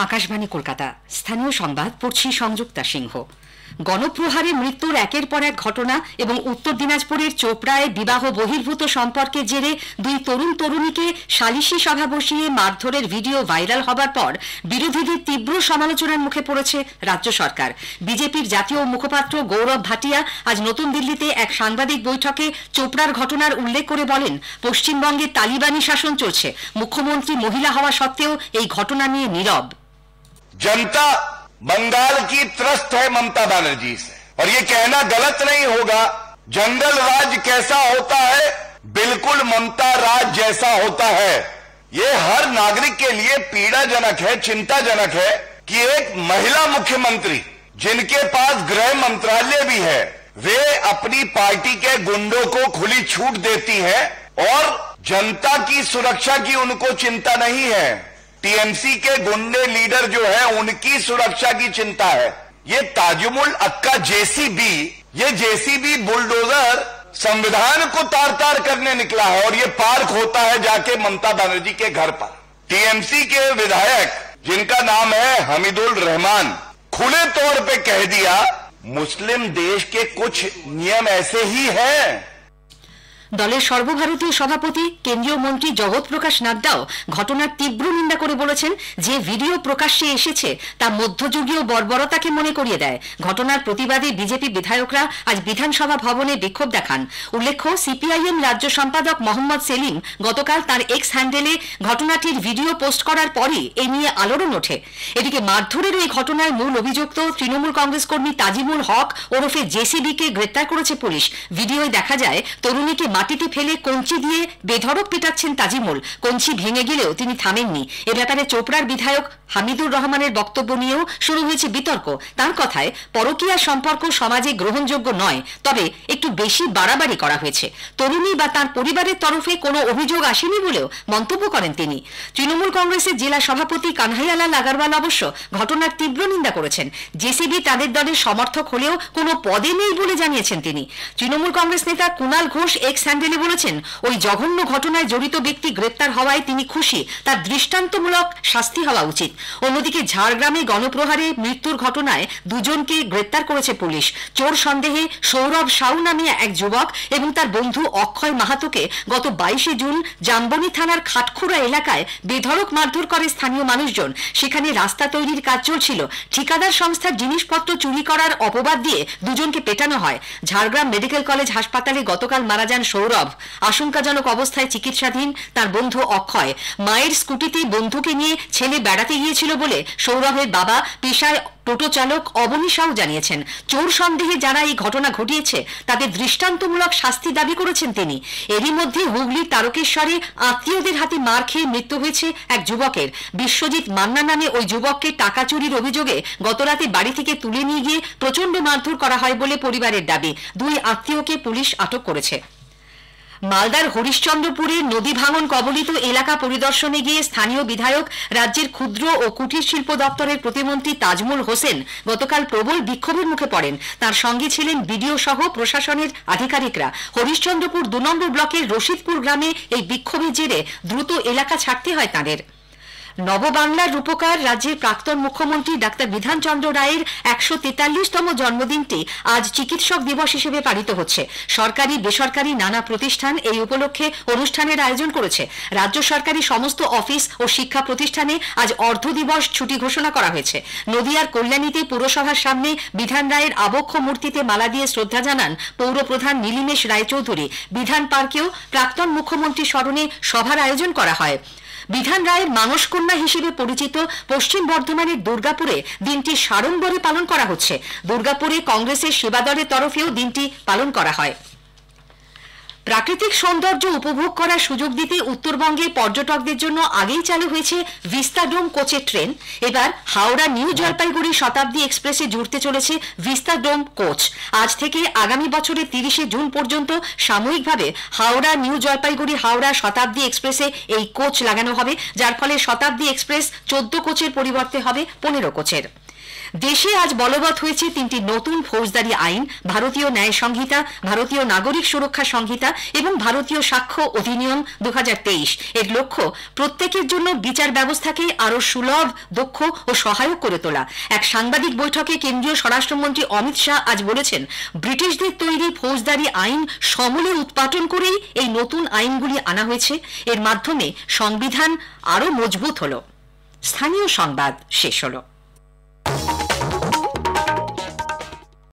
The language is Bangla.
আকাশবাণী কলকাতা। স্থানীয় সংবাদ পড়ছি সংযুক্তা সিংহ। গণপ্রহারে মৃত্যুর একের পর এক ঘটনা এবং উত্তর দিনাজপুরের চোপড়ায় বিবাহ বহির্ভূত সম্পর্কের জেরে দুই তরুণ তরুণীকে সালিশি সভা বসিয়ে মারধরের ভিডিও ভাইরাল হবার পর বিরোধীদের তীব্র সমালোচনার মুখে পড়েছে রাজ্য সরকার। বিজেপির জাতীয় মুখপাত্র গৌরব ভাটিয়া আজ নতুন দিল্লিতে এক সাংবাদিক বৈঠকে চোপড়ার ঘটনার উল্লেখ করে বলেন, পশ্চিমবঙ্গে তালিবানি শাসন চলছে। মুখ্যমন্ত্রী মহিলা হওয়া সত্ত্বেও এই ঘটনা নিয়ে নীরব। जनता बंगाल की त्रस्त है ममता बनर्जी से, और ये कहना गलत नहीं होगा। जंगल राज कैसा होता है, बिल्कुल ममता राज जैसा होता है। ये हर नागरिक के लिए पीड़ाजनक है, चिंताजनक है कि एक महिला मुख्यमंत्री जिनके पास गृह मंत्रालय भी है, वे अपनी पार्टी के गुंडों को खुली छूट देती है और जनता की सुरक्षा की उनको चिंता नहीं है। टीएमसी के गुंडे लीडर जो है उनकी सुरक्षा की चिंता है। ये ताजुमुल अक्का जेसीबी बुलडोजर संविधान को तार तार करने निकला है और ये पार्क होता है जाके ममता बनर्जी के घर पर। टीएमसी के विधायक जिनका नाम है हमीदुल रहमान, खुले तौर पे कह दिया मुस्लिम देश के कुछ नियम ऐसे ही हैं। দলের সর্বভারতীয় সভাপতি কেন্দ্রীয় মন্ত্রী জগৎ প্রকাশ নাড্ডাও ঘটনার তীব্র নিন্দা করে বলেছেন, যে ভিডিও প্রকাশ্যে এসেছে তা মধ্যযুগীয় বর্বরতাকে মনে করিয়ে দেয়। ঘটনার প্রতিবাদে বিজেপি বিধায়করা আজ বিধানসভা ভবনে বিক্ষোভ দেখান। উল্লেখ্য, সিপিআইএম রাজ্য সম্পাদক মোহাম্মদ সেলিম গতকাল তার এক্স হ্যান্ডেলে ঘটনাটির ভিডিও পোস্ট করার পরই এ নিয়ে আলোড়ন ওঠে। এদিকে মারধরের এই ঘটনায় মূল অভিযুক্ত তৃণমূল কংগ্রেস কর্মী তাজিমুল হক ওরফে জেসিবিকে গ্রেপ্তার করেছে পুলিশ। ভিডিওয় দেখা যায় তরুণীকে মাটিতে ফেলে কঞ্চি দিয়ে বেধড়ক পেটাচ্ছেন তাজিমুল। কঞ্চি ভেঙে গেলেও তিনি থামেননি। এ ব্যাপারে চোপড়ার বিধায়ক হামিদুর রহমানের বক্তব্য নিয়েও শুরু হয়েছে বিতর্ক। তার কথায়, পরকীয়া সম্পর্ক সমাজে গ্রহণযোগ্য নয়, তবে একটু বেশি বাড়াবাড়ি করা হয়েছে। তরুণী বা তার পরিবারের তরফে কোনো অভিযোগ আসেনি বলেও মন্তব্য করেন তিনি। তৃণমূল কংগ্রেসের জেলা সভাপতি কানহাইয়ালাল আগারওয়াল অবশ্য ঘটনার তীব্র নিন্দা করেছেন। জেসিবি তাদের দলের সমর্থক হলেও কোনো পদে নেই বলে জানিয়েছেন তিনি। তৃণমূল কংগ্রেস নেতা কুণাল ঘোষ এক্স হ্যান্ডেলে বলেছেন, ওই জঘন্য ঘটনায় জড়িত ব্যক্তি গ্রেপ্তার হওয়ায় তিনি খুশি, তার দৃষ্টান্তমূলক শাস্তি হওয়া উচিত। অন্যদিকে ঝাড়গ্রামে গণপ্রহারে মৃত্যুর ঘটনায় দুজনকে গ্রেপ্তার করেছে পুলিশ। চোর সন্দেহে সৌরভ সাউ নামে এক যুবক এবং তার বন্ধু অক্ষয় মাহাতোকে গত 22শে জুন জামবনি থানার খাটখুড়া এলাকায় বেধড়ক মারধর করে স্থানীয় মানুষজন। সেখানে রাস্তা তৈরির কাজ চলছিল। ঠিকাদার সংস্থার জিনিসপত্র চুরি করার অপবাদ দিয়ে দুজনকে পেটানো হয়। ঝাড়গ্রাম মেডিকেল কলেজ হাসপাতালে গতকাল মারা যান সৌরভ। আশঙ্কাজনক অবস্থায় চিকিৎসাধীন তার বন্ধু অক্ষয়। মায়ের স্কুটিতে বন্ধুকে নিয়ে ছেলে বেড়াতে গিয়েছিল বলে সৌরভের বাবা পেশায় টোটো চালক অবনী সাউ জানিয়েছেন। চোর সন্দেহে যারা এই ঘটনা ঘটিয়েছে তাদের দৃষ্টান্তমূলক শাস্তি দাবি করেছেন তিনি। এরই মধ্যে হুগলির তারকেশ্বরে আত্মীয়দের হাতে মার খেয়ে মৃত্যু হয়েছে এক যুবকের। বিশ্বজিৎ মান্না নামে ওই যুবককে টাকা চুরির অভিযোগে গতরাতে বাড়ি থেকে তুলে নিয়ে গিয়ে প্রচণ্ড মারধর করা হয় বলে পরিবারের দাবি। দুই আত্মীয়কে পুলিশ আটক করেছে। মালদার হরিশ্চন্দ্রপুরের নদী ভাঙন কবলিত এলাকা পরিদর্শনে গিয়ে স্থানীয় বিধায়ক রাজ্যের ক্ষুদ্র ও কুটির শিল্প দপ্তরের প্রতিমন্ত্রী তাজমুল হোসেন গতকাল প্রবল বিক্ষোভের মুখে পড়েন। তার সঙ্গে ছিলেন বিডিও সহ প্রশাসনের আধিকারিকরা। হরিশ্চন্দ্রপুর 2 নম্বর ব্লকের রশিদপুর গ্রামে এই বিক্ষোভের জেরে দ্রুত এলাকা ছাড়তে হয় তাঁদের। নববাংলার রূপকার রাজ্যের প্রাক্তন মুখ্যমন্ত্রী ডাক্তার বিধানচন্দ্র রায়ের 143তম জন্মদিনটি আজ চিকিৎসক দিবস হিসেবে পালিত হচ্ছে। সরকারি বেসরকারি নানা প্রতিষ্ঠান এই উপলক্ষে অনুষ্ঠানের আয়োজন করেছে। রাজ্য সরকারি সমস্ত অফিস ও শিক্ষা প্রতিষ্ঠানে আজ অর্ধ দিবস ছুটি ঘোষণা করা হয়েছে। নদিয়ার কল্যাণীতে পুরসভার সামনে বিধান রায়ের আবক্ষ মূর্তিতে মালা দিয়ে শ্রদ্ধা জানান পৌরপ্রধান নীলিমেশ রায়চৌধুরী। বিধান পার্কেও প্রাক্তন মুখ্যমন্ত্রী স্মরণে সভার আয়োজন করা হয়। বিধান রায়ের মানসকন্যা হিসেবে পরিচিত পশ্চিম বর্ধমানের দুর্গাপুরে দিনটি সাড়ম্বরে পালন করা হচ্ছে। দুর্গাপুরে কংগ্রেসের সেবা দলের তরফেও দিনটি পালন করা হয়। প্রাকৃতিক সৌন্দর্য উপভোগ করার সুযোগ দিতে উত্তরবঙ্গে পর্যটকদের জন্য আগেই চালু হয়েছে ভিস্তাডোম কোচের ট্রেন। এবার হাওড়া নিউ জলপাইগুড়ি শতাব্দী এক্সপ্রেসে জুড়তে চলেছে ভিস্তাডোম কোচ। আজ থেকে আগামী বছরের 30শে জুন পর্যন্ত সাময়িকভাবে হাওড়া নিউ জলপাইগুড়ি হাওড়া শতাব্দী এক্সপ্রেসে এই কোচ লাগানো হবে, যার ফলে শতাব্দী এক্সপ্রেস 14 কোচের পরিবর্তে হবে 15 কোচের। দেশে আজ বলবৎ হয়েছে 3টি নতুন ফৌজদারি আইন, ভারতীয় ন্যায় সংহিতা, ভারতীয় নাগরিক সুরক্ষা সংহিতা এবং ভারতীয় সাক্ষ্য অধিনিয়ম 2023। এর লক্ষ্য প্রত্যেকের জন্য বিচার ব্যবস্থাকে আরো সুলভ, দক্ষ ও সহায়ক করে তোলা। এক সাংবাদিক বৈঠকে কেন্দ্রীয় স্বরাষ্ট্রমন্ত্রী অমিত শাহ আজ বলেছেন, ব্রিটিশদের তৈরি ফৌজদারি আইন সমূলে উৎপাটন করেই এই নতুন আইনগুলি আনা হয়েছে। এর মাধ্যমে সংবিধান আরো মজবুত হলো। স্থানীয় সংবাদ শেষ হলো।